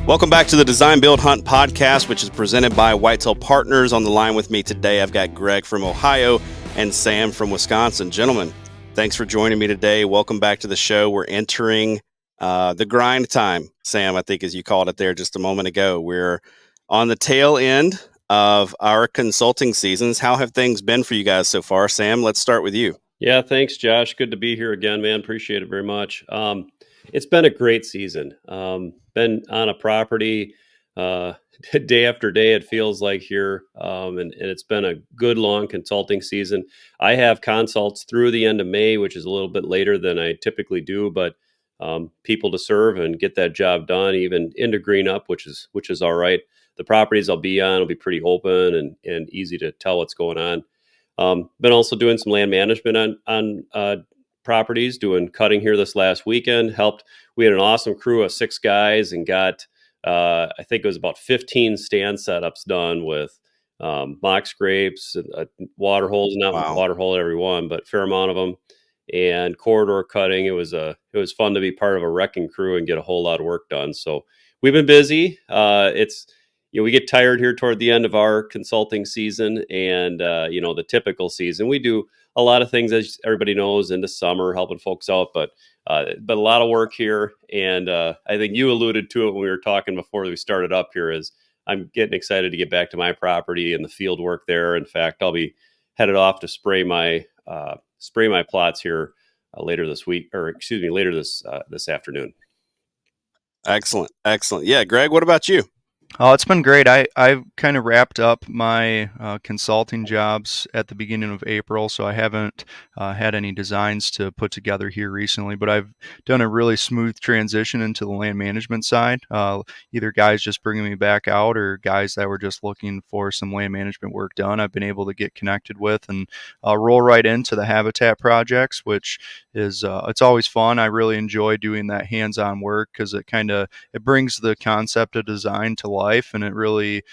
Welcome back to the Design Build Hunt podcast, which is presented by Whitetail Partners. On the line with me today, I've got Greg from Ohio and Sam from Wisconsin. Gentlemen, thanks for joining me today. Welcome back to the show. We're entering the grind time, Sam, I think as you called it there just a moment ago. We're on the tail end of our consulting seasons. How have things been for you guys so far? Sam, let's start with you. Yeah, thanks, Josh. Good to be here again, man. Appreciate it very much. It's been a great season. Been on a property day after day, it feels like here. And it's been a good long consulting season. I have consults through the end of May, which is a little bit later than I typically do, but people to serve and get that job done, even into green up, which is all right. The properties I'll be on will be pretty open and easy to tell what's going on. Been also doing some land management on properties, doing cutting here this last weekend. We had an awesome crew of 6 guys and got, I think it was about 15 stand setups done with mock scrapes, water holes, not Wow. water hole every one, but fair amount of them, and corridor cutting. It was fun to be part of a wrecking crew and get a whole lot of work done. So we've been busy. We get tired here toward the end of our consulting season and, the typical season. We do a lot of things, as everybody knows, in the summer, helping folks out, but a lot of work here. And I think you alluded to it when we were talking before we started up here, is I'm getting excited to get back to my property and the field work there. In fact, I'll be headed off to spray my plots here later this afternoon. Excellent. Yeah, Greg, what about you? Oh, it's been great. I've kind of wrapped up my consulting jobs at the beginning of April, so I haven't had any designs to put together here recently, but I've done a really smooth transition into the land management side. Either guys just bringing me back out or guys that were just looking for some land management work done, I've been able to get connected with and roll right into the habitat projects, which is it's always fun. I really enjoy doing that hands-on work because it brings the concept of design to life, and it really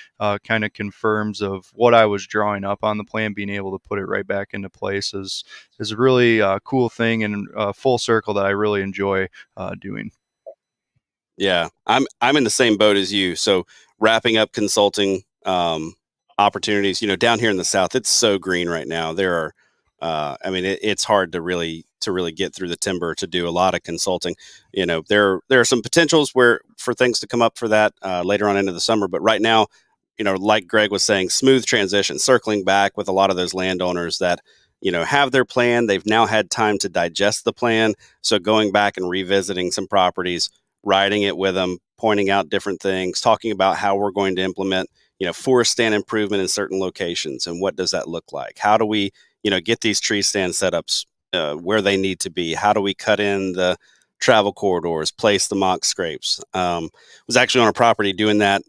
kind of confirms of what I was drawing up on the plan. Being able to put it right back into place is a really cool thing and full circle that I really enjoy doing. Yeah, I'm in the same boat as you. So wrapping up consulting opportunities, down here in the South, it's so green right now. There are, it's hard to really get through the timber to do a lot of consulting. There are some potentials for things to come up for that later on into the summer. But right now, like Greg was saying, smooth transition, circling back with a lot of those landowners that, have their plan. They've now had time to digest the plan. So going back and revisiting some properties, riding it with them, pointing out different things, talking about how we're going to implement, forest stand improvement in certain locations. And what does that look like? How do we, get these tree stand setups where they need to be? How do we cut in the travel corridors, place the mock scrapes? Was actually on a property doing that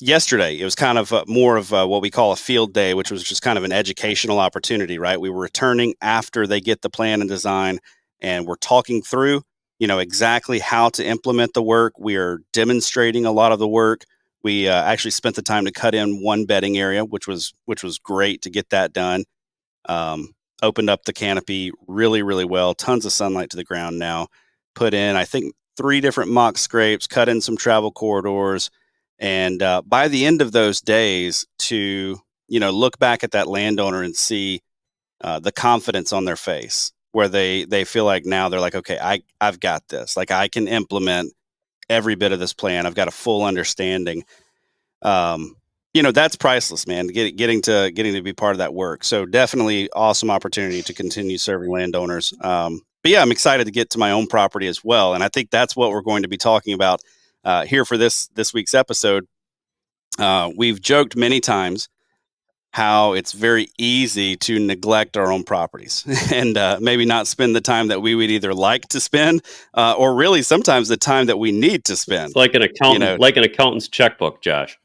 yesterday. It was kind of more of what we call a field day, which was just kind of an educational opportunity, right? We were returning after they get the plan and design, and we're talking through, exactly how to implement the work. We are demonstrating a lot of the work. We actually spent the time to cut in one bedding area, which was great to get that done. Opened up the canopy really, really well. Tons of sunlight to the ground now. Put in, I think, 3 different mock scrapes, cut in some travel corridors. And by the end of those days, to, look back at that landowner and see the confidence on their face, where they feel like now they're like, okay, I've got this. Like, I can implement every bit of this plan. I've got a full understanding. That's priceless, man. Getting to be part of that work. So definitely awesome opportunity to continue serving landowners. But yeah, I'm excited to get to my own property as well. And I think that's what we're going to be talking about here for this week's episode. We've joked many times how it's very easy to neglect our own properties and maybe not spend the time that we would either like to spend or really sometimes the time that we need to spend. It's like an accountant, like an accountant's checkbook, Josh.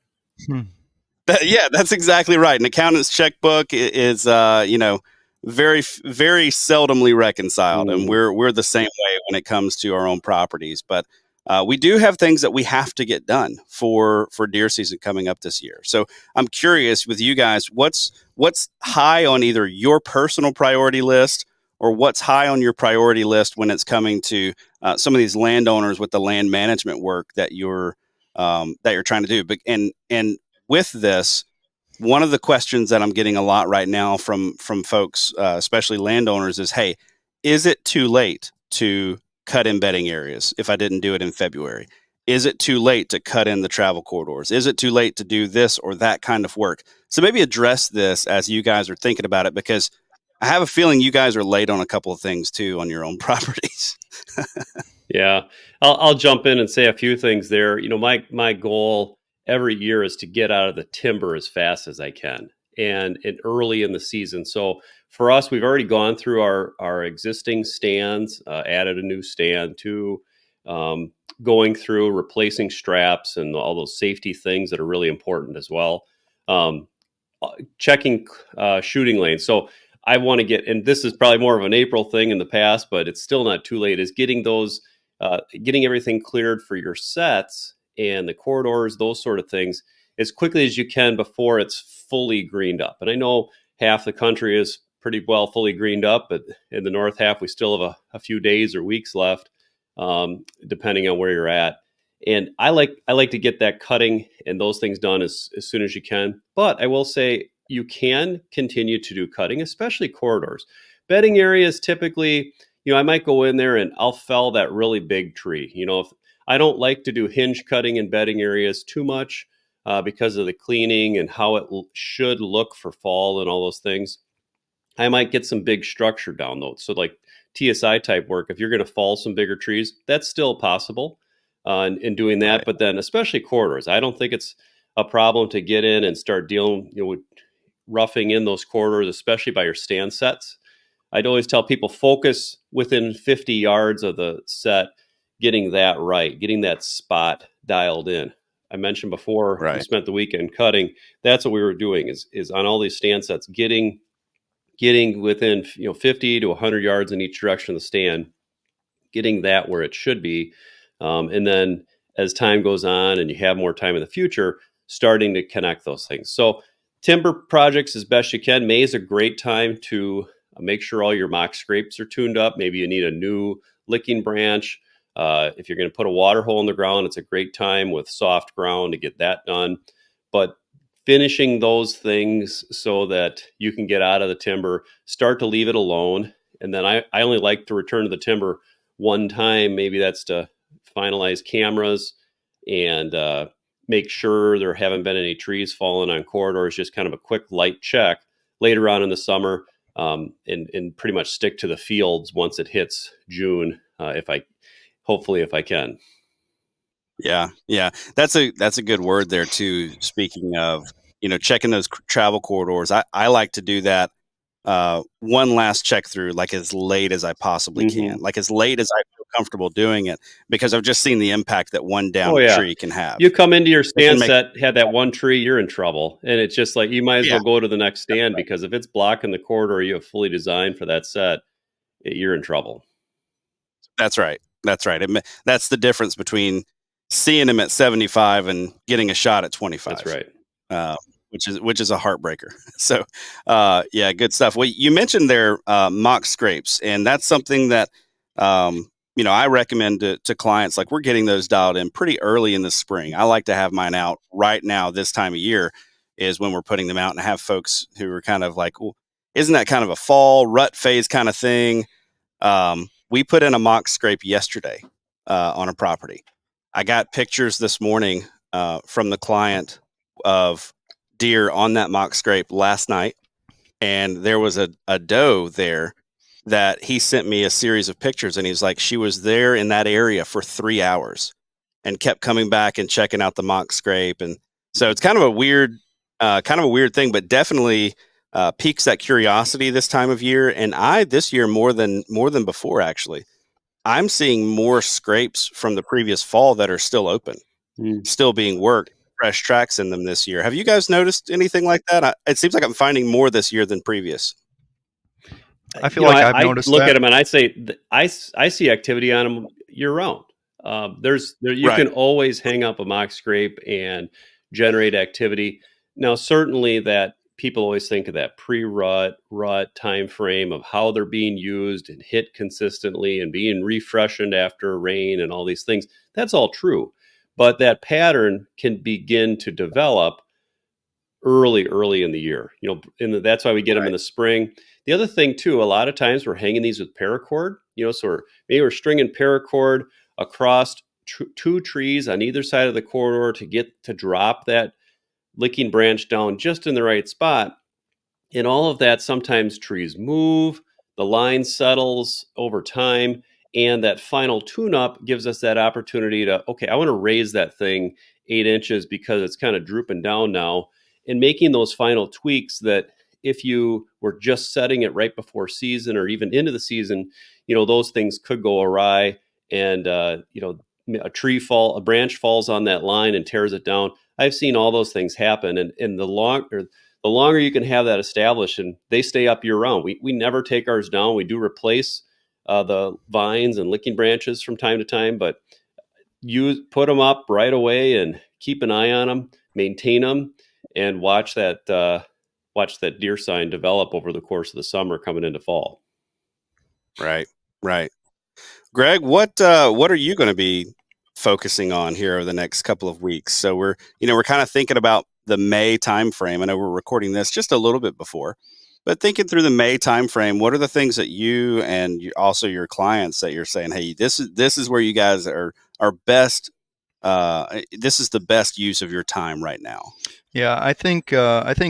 Yeah, that's exactly right. An accountant's checkbook is, very seldomly reconciled, and Mm. we're the same way when it comes to our own properties. But we do have things that we have to get done for deer season coming up this year. So I'm curious with you guys, what's high on either your personal priority list or what's high on your priority list when it's coming to some of these landowners with the land management work that you're trying to do. But and with this, one of the questions that I'm getting a lot right now from folks, especially landowners, is, "Hey, is it too late to cut in bedding areas if I didn't do it in February? Is it too late to cut in the travel corridors? Is it too late to do this or that kind of work?" So maybe address this as you guys are thinking about it, because I have a feeling you guys are late on a couple of things too on your own properties. Yeah, I'll jump in and say a few things there. My goal every year is to get out of the timber as fast as I can, and early in the season. So for us, we've already gone through our existing stands, added a new stand to going through replacing straps and all those safety things that are really important as well. Um, Checking shooting lanes. So I want to get, and this is probably more of an April thing in the past, but it's still not too late. Is getting getting everything cleared for your sets and the corridors, those sort of things, as quickly as you can before it's fully greened up. And I know half the country is pretty well fully greened up, but in the north half, we still have a few days or weeks left, depending on where you're at. And I like to get that cutting and those things done as soon as you can. But I will say you can continue to do cutting, especially corridors. Bedding areas typically, I might go in there and I'll fell that really big tree. If I don't like to do hinge cutting in bedding areas too much because of the cleaning and how it should look for fall and all those things. I might get some big structure down though. So like TSI type work, if you're going to fall some bigger trees, that's still possible in doing that. Right. But then especially corridors, I don't think it's a problem to get in and start dealing with roughing in those corridors, especially by your stand sets. I'd always tell people focus within 50 yards of the set, getting that right, getting that spot dialed in. I mentioned before we Right. spent the weekend cutting. That's what we were doing is on all these stand sets, getting within 50 to 100 yards in each direction of the stand, getting that where it should be, and then as time goes on and you have more time in the future, starting to connect those things. So timber projects as best you can. May is a great time to make sure all your mock scrapes are tuned up. Maybe you need a new licking branch. If you're going to put a water hole in the ground, it's a great time with soft ground to get that done. But finishing those things so that you can get out of the timber, start to leave it alone. And then I only like to return to the timber one time. Maybe that's to finalize cameras and make sure there haven't been any trees falling on corridors, just kind of a quick light check later on in the summer, and pretty much stick to the fields once it hits June, hopefully if I can. Yeah, yeah, that's a good word there too. Speaking of, checking those travel corridors, I like to do that one last check through, like as late as I possibly can, Hmm. like as late as I feel comfortable doing it, because I've just seen the impact that one Oh downed yeah. tree can have. You come into your It can stand make, set, had that one tree, you're in trouble. And it's just like you might as yeah, well go to the next stand because if it's blocking the corridor you have fully designed for that set, you're in trouble. that's right, that's right. That's the difference between seeing him at 75 and getting a shot at That's 25. right. uh, which is a heartbreaker. So, yeah, good stuff. Well, you mentioned their mock scrapes, and that's something that I recommend to clients. Like we're getting those dialed in pretty early in the spring. I like to have mine out right now. This time of year is when we're putting them out, and have folks who are kind of like, well, isn't that kind of a fall rut phase kind of thing? We put in a mock scrape yesterday on a property. I got pictures this morning from the client of deer on that mock scrape last night, and there was a doe there that he sent me a series of pictures, and he's like, she was there in that area for 3 hours and kept coming back and checking out the mock scrape. And so it's kind of a weird thing, but definitely piques that curiosity this time of year. And this year more than before, actually, I'm seeing more scrapes from the previous fall that are still open, Mm. still being worked, fresh tracks in them this year. Have you guys noticed anything like that? It seems like I'm finding more this year than previous. I feel you know, like I, I've I noticed look that. at them and I say, I see activity on them year round. You Right. can always hang up a mock scrape and generate activity. Now, certainly that people always think of that rut time frame of how they're being used and hit consistently and being refreshened after rain and all these things. That's all true. But that pattern can begin to develop early in the year. That's why we get them in Right. the spring. The other thing too, a lot of times we're hanging these with paracord. So maybe we're stringing paracord across two trees on either side of the corridor to get to drop that licking branch down just in the right spot. In all of that, sometimes trees move, the line settles over time, and that final tune up gives us that opportunity to, okay, I want to raise that thing 8 inches because it's kind of drooping down now, and making those final tweaks that if you were just setting it right before season or even into the season, those things could go awry. And, a branch falls on that line and tears it down. I've seen all those things happen. And the longer you can have that established, and they stay up year round. We never take ours down. We do replace the vines and licking branches from time to time, but you put them up right away and keep an eye on them, maintain them, and watch that deer sign develop over the course of the summer coming into fall. Right. Right. Greg, what are you going to be focusing on here over the next couple of weeks? So we're kind of thinking about the May timeframe. I know we're recording this just a little bit before, but thinking through the May timeframe, what are the things that you and also your clients that you're saying, hey, this is where you guys are best. This is the best use of your time right now. Yeah, I think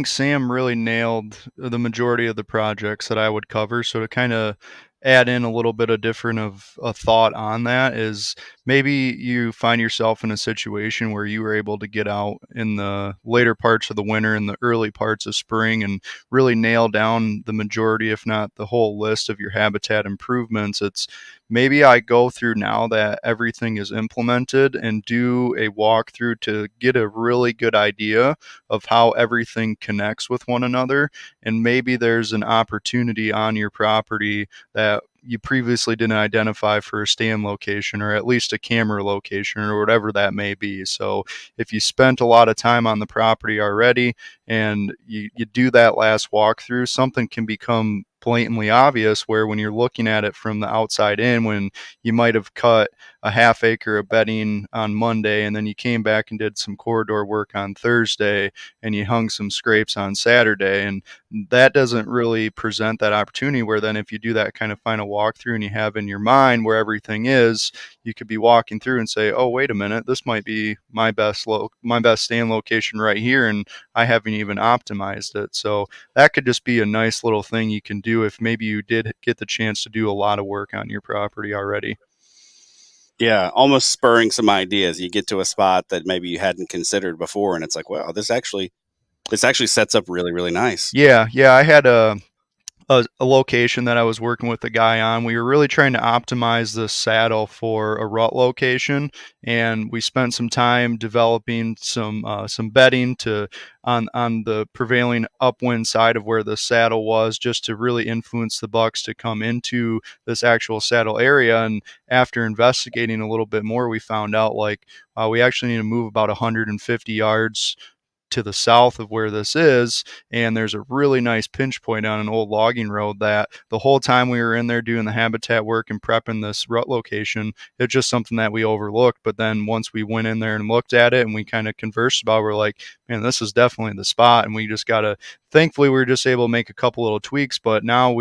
Sam really nailed the majority of the projects that I would cover. So to kind of add in a little bit of different of a thought on that is maybe you find yourself in a situation where you were able to get out in the later parts of the winter and the early parts of spring and really nail down the majority, if not the whole list of your habitat improvements. It's maybe I go through now that everything is implemented and do a walkthrough to get a really good idea of how everything connects with one another. And maybe there's an opportunity on your property that you previously didn't identify for a stand location or at least a camera location or whatever that may be. So if you spent a lot of time on the property already and you do that last walkthrough, something can become blatantly obvious where when you're looking at it from the outside in, when you might have cut a half acre of bedding on Monday and then you came back and did some corridor work on Thursday and you hung some scrapes on Saturday, and that doesn't really present that opportunity where then if you do that kind of final walkthrough and you have in your mind where everything is, you could be walking through and say, oh, wait a minute, this might be my best stand location right here, and I haven't even optimized it. So that could just be a nice little thing you can do if maybe you did get the chance to do a lot of work on your property already. Yeah, almost spurring some ideas. You get to a spot that maybe you hadn't considered before, and it's like, wow, this actually sets up really, really nice. Yeah, I had a location that I was working with the guy on. We were really trying to optimize the saddle for a rut location, and we spent some time developing some bedding to on the prevailing upwind side of where the saddle was, just to really influence the bucks to come into this actual saddle area. And after investigating a little bit more, we found out like we actually need to move about 150 yards to the south of where this is, and there's a really nice pinch point on an old logging road that the whole time we were in there doing the habitat work and prepping this rut location, it's just something that we overlooked. But then once we went in there and looked at it and we kind of conversed about it, we're like, man, this is definitely the spot. And we just gotta, thankfully we were just able to make a couple little tweaks, but now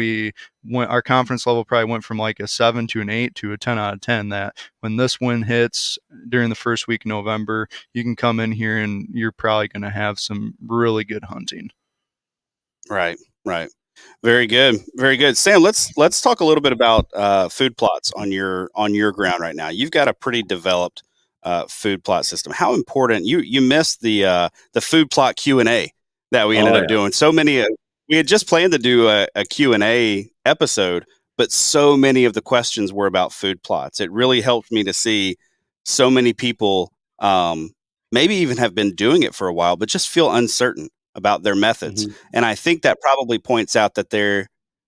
our confidence level probably went from like a 7 to an 8 to a 10 out of 10 that when this wind hits during the first week of November, you can come in here and you're probably going to have some really good hunting. Right, right. Very good, very good. Sam, let's talk a little bit about food plots on your ground right now. You've got a pretty developed food plot system. How important you missed the food plot Q&A that we ended Oh up yeah. doing. So many we had just planned to do a Q&A episode, but so many of the questions were about food plots. It really helped me to see so many people maybe even have been doing it for a while, but just feel uncertain about their methods. Mhm. And I think that probably points out that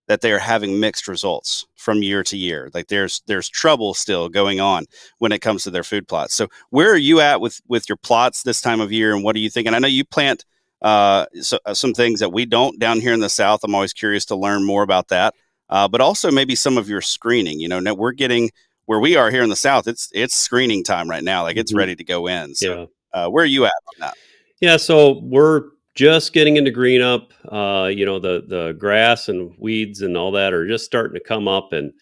that they are having mixed results from year to year. Like there's trouble still going on when it comes to their food plots. So where are you at with your plots this time of year, and what are you thinking? I know you plant some things that we don't down here in the South. I'm always curious to learn more about that. But also maybe some of your screening. Now we're getting where we are here in the South. It's screening time right now. Like it's Mhm. ready to go in. So Yeah. where are you at on that? Yeah, so we're just getting into green up. The grass and weeds and all that are just starting to come up, and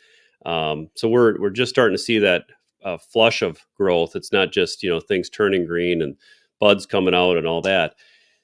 so we're just starting to see that flush of growth. It's not just things turning green and buds coming out and all that.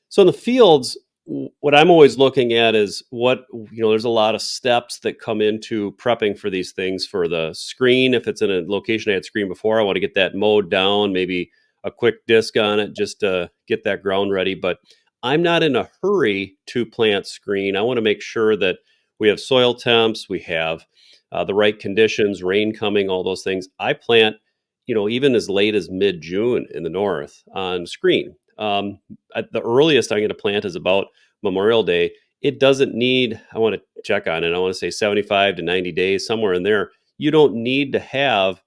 So in the fields, what I'm always looking at is there's a lot of steps that come into prepping for these things. For the screen, if it's in a location I had screened before, I want to get that mowed down, maybe a quick disc on it just to get that ground ready. But I'm not in a hurry to plant screen. I want to make sure that we have soil temps, we have the right conditions, rain coming, all those things. I plant, even as late as mid June in the north on screen. At the earliest I'm going to plant is about Memorial Day. It doesn't need, I want to check on it. I want to say 75 to 90 days, somewhere in there. You don't need to have,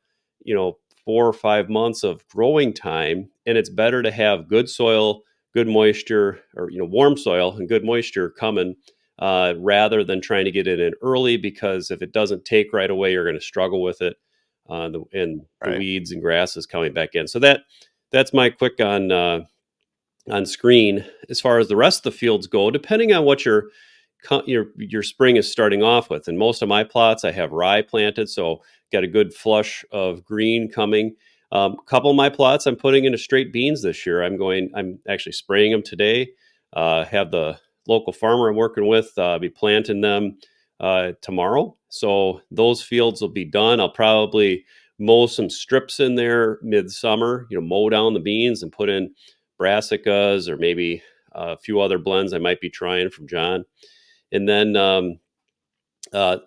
4 or 5 months of growing time. And it's better to have good soil, good moisture, or, warm soil and good moisture coming rather than trying to get it in early, because if it doesn't take right away, you're going to struggle with it. And the Right. weeds and grasses coming back in. So that's my quick on screen. As far as the rest of the fields go, depending on what your spring is starting off with. And most of my plots, I have rye planted, so got a good flush of green coming. A couple of my plots, I'm putting into straight beans this year. I'm actually spraying them today. Have the local farmer I'm working with be planting them tomorrow. So those fields will be done. I'll probably mow some strips in there midsummer. Mow down the beans and put in brassicas or maybe a few other blends I might be trying from John. And then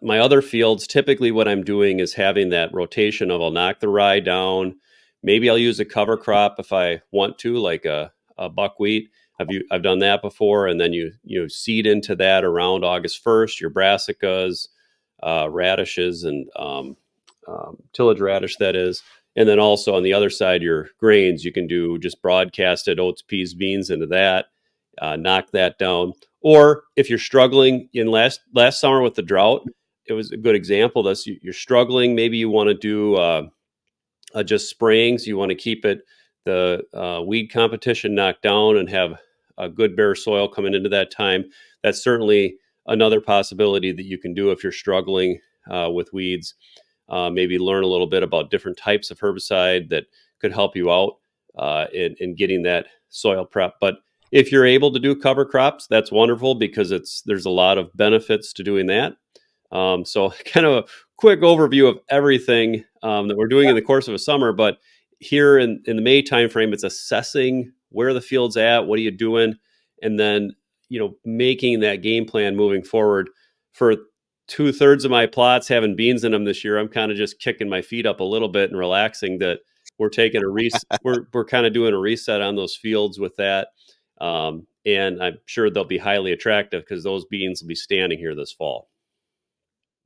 my other fields, typically what I'm doing is having that rotation of I'll knock the rye down. Maybe I'll use a cover crop if I want to, like a buckwheat. I've done that before, and then you seed into that around August 1st. Your brassicas, radishes, and tillage radish, that is. And then also on the other side, your grains, you can do just broadcasted oats, peas, beans into that, knock that down. Or if you're struggling in last summer with the drought, it was a good example of this. You're struggling, maybe you want to do just sprayings. You want to keep the weed competition knocked down and have a good bare soil coming into that time. That's certainly another possibility that you can do if you're struggling with weeds. Maybe learn a little bit about different types of herbicide that could help you out in getting that soil prep. But if you're able to do cover crops, that's wonderful, because there's a lot of benefits to doing that. So kind of a quick overview of everything that we're doing in the course of a summer. But here in the May timeframe, it's assessing where the field's at, what are you doing, and then making that game plan moving forward. For 2/3 of my plots having beans in them this year, I'm kind of just kicking my feet up a little bit and relaxing that we're taking we're kind of doing a reset on those fields with that. And I'm sure they'll be highly attractive because those beans will be standing here this fall.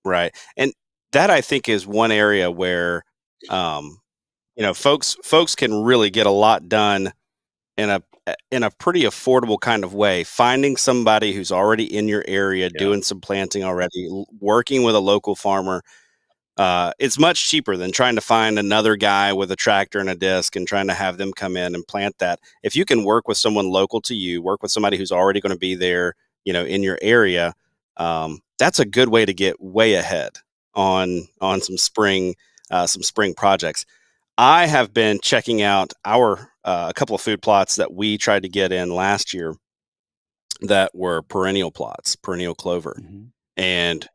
Right. And that I think is one area where um, folks can really get a lot done in a pretty affordable kind of way. Finding somebody who's already in your area Yeah. doing some planting already, working with a local farmer. It's much cheaper than trying to find another guy with a tractor and a disc and trying to have them come in and plant that. If you can work with someone local to you, work with somebody who's already going to be there, in your area, that's a good way to get way ahead on some spring projects. I have been checking out our a couple of food plots that we tried to get in last year that were perennial plots, perennial clover, Mhm. and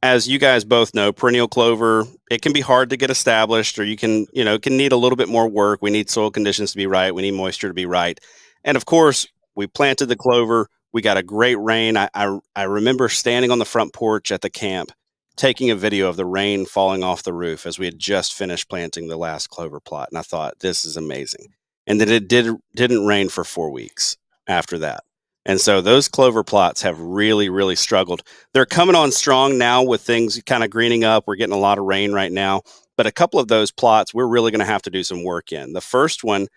as you guys both know, perennial clover, it can be hard to get established, or it can need a little bit more work. We need soil conditions to be right. We need moisture to be right. And of course, we planted the clover. We got a great rain. I remember standing on the front porch at the camp, taking a video of the rain falling off the roof as we had just finished planting the last clover plot. And I thought, this is amazing. And then it didn't rain for 4 weeks after that. And so those clover plots have really, really struggled. They're coming on strong now with things kind of greening up. We're getting a lot of rain right now, but a couple of those plots we're really going to have to do some work in. The first one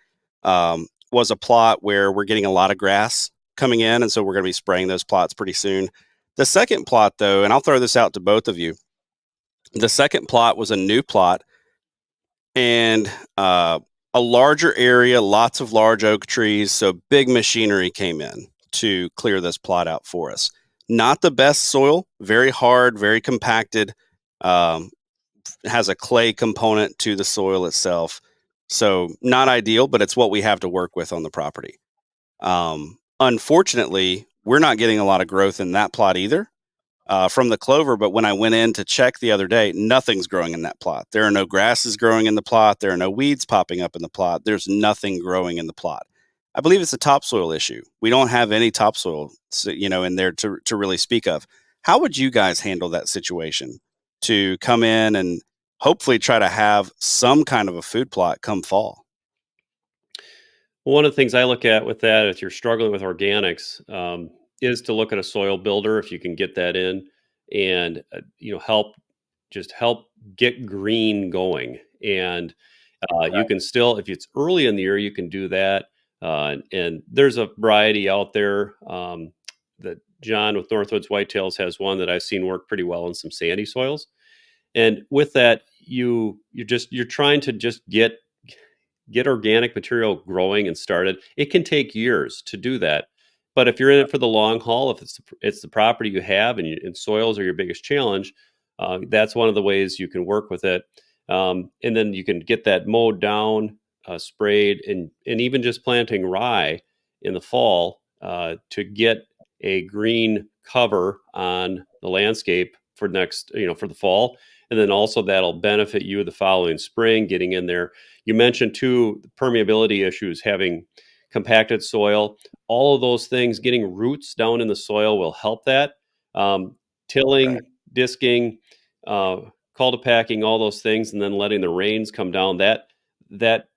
was a plot where we're getting a lot of grass coming in, and so we're going to be spraying those plots pretty soon. The second plot, though, and I'll throw this out to both of you. The second plot was a new plot, and a larger area, lots of large oak trees. So big machinery came in to clear this plot out for us. Not the best soil, very hard, very compacted, um, has a clay component to the soil itself. So not ideal, but it's what we have to work with on the property. Unfortunately, we're not getting a lot of growth in that plot either from the clover. But when I went in to check the other day, nothing's growing in that plot. There are no grasses growing in the plot. There are no weeds popping up in the plot. There's nothing growing in the plot. I believe it's a topsoil issue. We don't have any topsoil, in there to really speak of. How would you guys handle that situation to come in and hopefully try to have some kind of a food plot come fall? One of the things I look at with that, if you're struggling with organics, is to look at a soil builder if you can get that in, and help get green going. And you can still, if it's early in the year, you can do that. And there's a variety out there. That John with Northwoods Whitetails has one that I've seen work pretty well in some sandy soils. And with that, you're trying to just get organic material growing and started. It can take years to do that. But if you're in it for the long haul, if it's the property you have and soils are your biggest challenge, that's one of the ways you can work with it. And then you can get that mowed down, sprayed, and even just planting rye in the fall to get a green cover on the landscape for for the fall. And then also that'll benefit you the following spring, getting in there. You mentioned too permeability issues, having compacted soil. All of those things, getting roots down in the soil will help that. Um, Right. Tilling, disking, uh, packing, all those things, and then letting the rains come down. That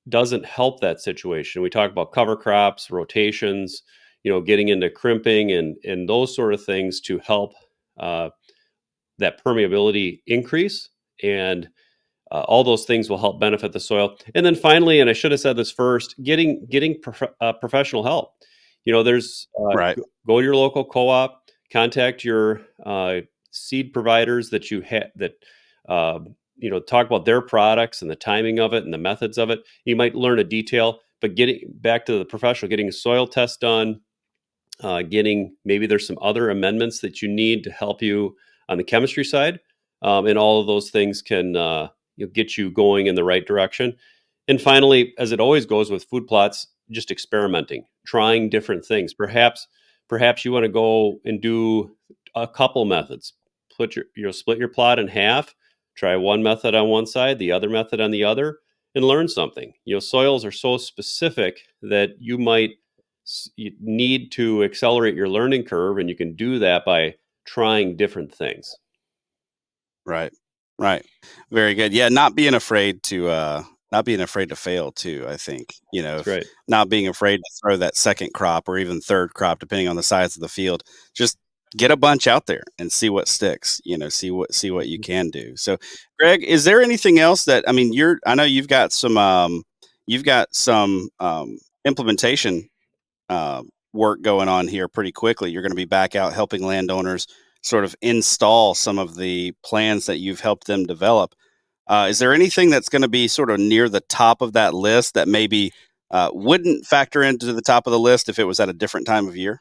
doesn't help that situation. We talk about cover crops, rotations, getting into crimping and those sort of things to help uh, that permeability increase, and all those things will help benefit the soil. And then finally, and I should have said this first, getting professional help. There's Right. go to your local co-op, contact your seed providers that you have that talk about their products and the timing of it and the methods of it. You might learn a detail, but getting back to the professional, getting a soil test done, getting maybe there's some other amendments that you need to help you on the chemistry side, and all of those things can get you going in the right direction. And finally, as it always goes with food plots, just experimenting, trying different things. Perhaps you want to go and do a couple methods. Split your plot in half. Try one method on one side, the other method on the other, and learn something. Soils are so specific that you need to accelerate your learning curve, and you can do that by trying different things. Right. Right. Very good. Yeah, not being afraid to fail too, I think. That's If right. not being afraid to throw that second crop or even third crop depending on the size of the field. Just get a bunch out there and see what sticks, see what you can do. So, Greg, is there anything else that, I mean, I know you've got some implementation work going on here pretty quickly. You're going to be back out helping landowners sort of install some of the plans that you've helped them develop. Is there anything that's going to be sort of near the top of that list that maybe wouldn't factor into the top of the list if it was at a different time of year?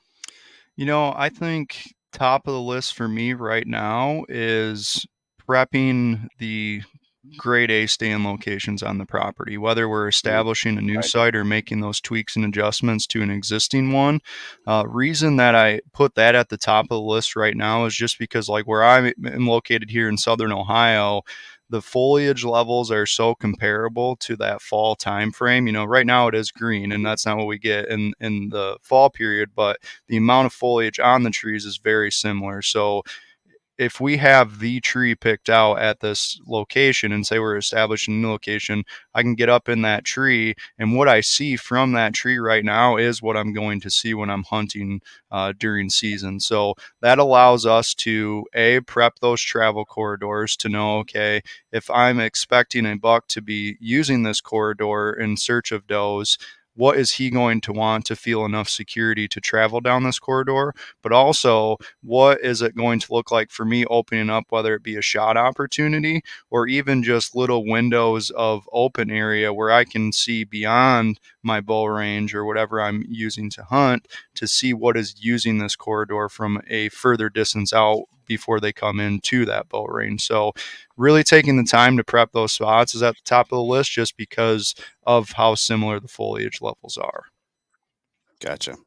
I think top of the list for me right now is prepping the grade A stand locations on the property, whether we're Mhm. establishing a new Right. site or making those tweaks and adjustments to an existing one. Reason that I put that at the top of the list right now is just because, like, where I am located here in Southern Ohio, the foliage levels are so comparable to that fall time frame. Right now it is green, and that's not what we get in the fall period, but the amount of foliage on the trees is very similar. So if we have the tree picked out at this location and say we're establishing a new location, I can get up in that tree, and what I see from that tree right now is what I'm going to see when I'm hunting during season. So that allows us to prep those travel corridors to know, okay, if I'm expecting a buck to be using this corridor in search of does, what is he going to want to feel enough security to travel down this corridor? But also, what is it going to look like for me opening up, whether it be a shot opportunity or even just little windows of open area where I can see beyond my bow range or whatever I'm using to hunt to see what is using this corridor from a further distance out before they come into that bow range. So really taking the time to prep those spots is at the top of the list just because of how similar the foliage levels are. Gotcha.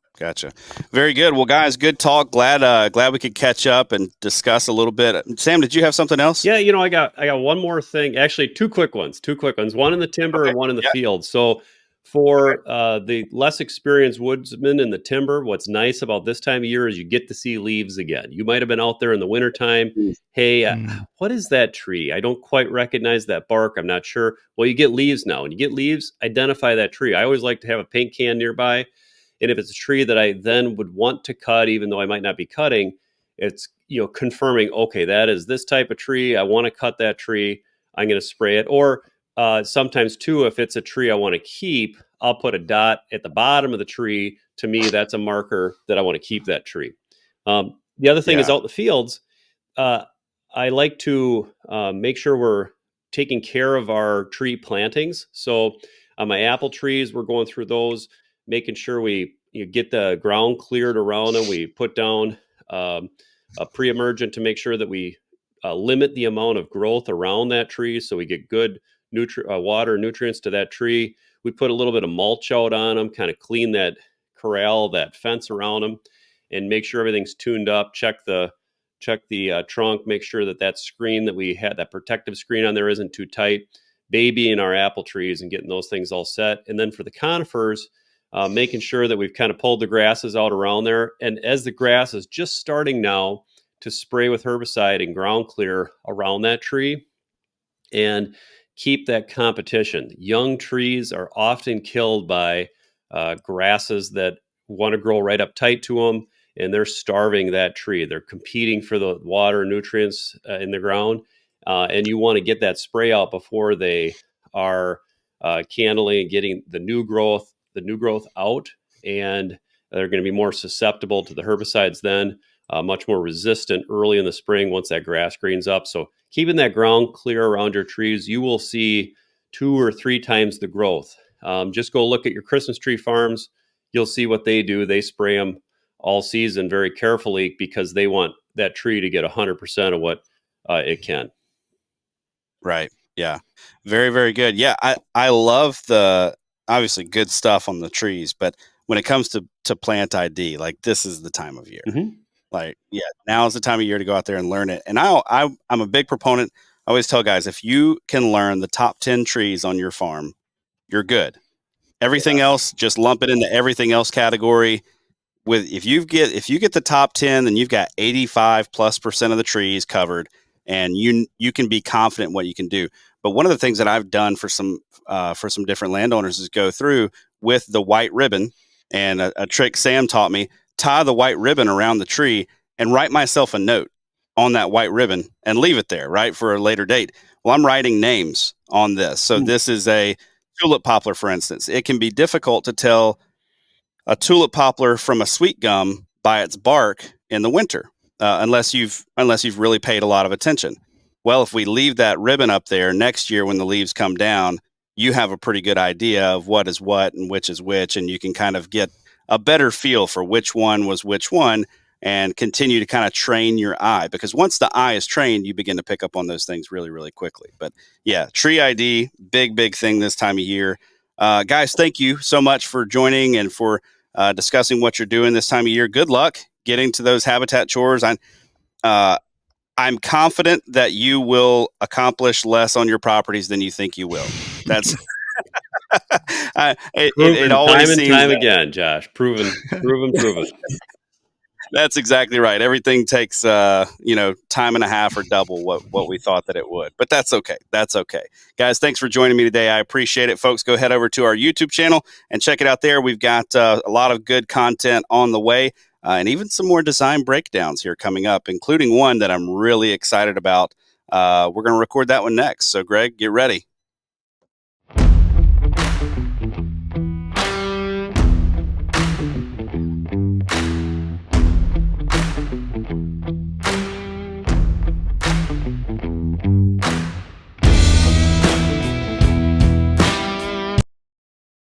Very good. Well, guys, good talk. Glad we could catch up and discuss a little bit. Sam, did you have something else? Yeah, I got one more thing. Actually, two quick ones. One in the timber Okay. and one in the Yeah. field. So for the less experienced woodsman in the timber, what's nice about this time of year is you get to see leaves again. You might have been out there in the wintertime. Hey, what is that tree? I don't quite recognize that bark. I'm not sure. Well, you get leaves now. When you get leaves, identify that tree. I always like to have a paint can nearby. And if it's a tree that I then would want to cut, even though I might not be cutting, it's confirming, okay, that is this type of tree. I want to cut that tree. I'm going to spray it. Or sometimes too, if it's a tree I want to keep, I'll put a dot at the bottom of the tree. To me, that's a marker that I want to keep that tree. The other thing is Yeah. out in the fields. Uh, I like to make sure we're taking care of our tree plantings. So on my apple trees, we're going through those, making sure we get the ground cleared around them. We put down a pre-emergent to make sure that we limit the amount of growth around that tree, so we get good water nutrients to that tree. We put a little bit of mulch out on them, kind of clean that corral, that fence around them, and make sure everything's tuned up. Check the trunk, make sure that screen that we had, that protective screen on there, isn't too tight. Babying our apple trees and getting those things all set. And then for the conifers, making sure that we've kind of pulled the grasses out around there. And as the grass is just starting now, to spray with herbicide and ground clear around that tree and keep that competition. Young trees are often killed by grasses that want to grow right up tight to them, and they're starving that tree. They're competing for the water and nutrients in the ground, and you want to get that spray out before they are candling and getting the new growth out, and they're going to be more susceptible to the herbicides then. Much more resistant early in the spring once that grass greens up. So keeping that ground clear around your trees, you will see 2 or 3 times the growth. Just go look at your Christmas tree farms. You'll see what they do. They spray them all season very carefully because they want that tree to get 100% of what it can. Right. Yeah. Very, very good. Yeah. I love the obviously good stuff on the trees, but when it comes to plant ID, like this is the time of year. Mm-hmm. Like, yeah, now is the time of year to go out there and learn it. And I'm a big proponent. I always tell guys, if you can learn the top 10 trees on your farm, you're good. Everything else, just lump it into everything else category. If you get the top 10, then you've got 85+% of the trees covered, and you can be confident in what you can do. But one of the things that I've done for some different landowners is go through with the white ribbon, and a trick Sam taught me: tie the white ribbon around the tree and write myself a note on that white ribbon and leave it there, right, for a later date. Well, I'm writing names on this. So this is a tulip poplar, for instance. It can be difficult to tell a tulip poplar from a sweet gum by its bark in the winter, unless you've really paid a lot of attention. Well, if we leave that ribbon up there next year when the leaves come down, you have a pretty good idea of what is what and which is which, and you can kind of get a better feel for which one was which one and continue to kind of train your eye, because once the eye is trained, you begin to pick up on those things really, really quickly. But yeah, tree ID, big thing this time of year. Guys, thank you so much for joining and for discussing what you're doing this time of year. Good luck getting to those habitat chores. I'm confident that you will accomplish less on your properties than you think you will. That's it Proven always time and seems time that, again, Josh. Proven. That's exactly right. Everything takes, time and a half or double what we thought that it would. But that's okay. That's okay. Guys, thanks for joining me today. I appreciate it. Folks, go head over to our YouTube channel and check it out there. We've got a lot of good content on the way, and even some more design breakdowns here coming up, including one that I'm really excited about. We're going to record that one next. So, Greg, get ready.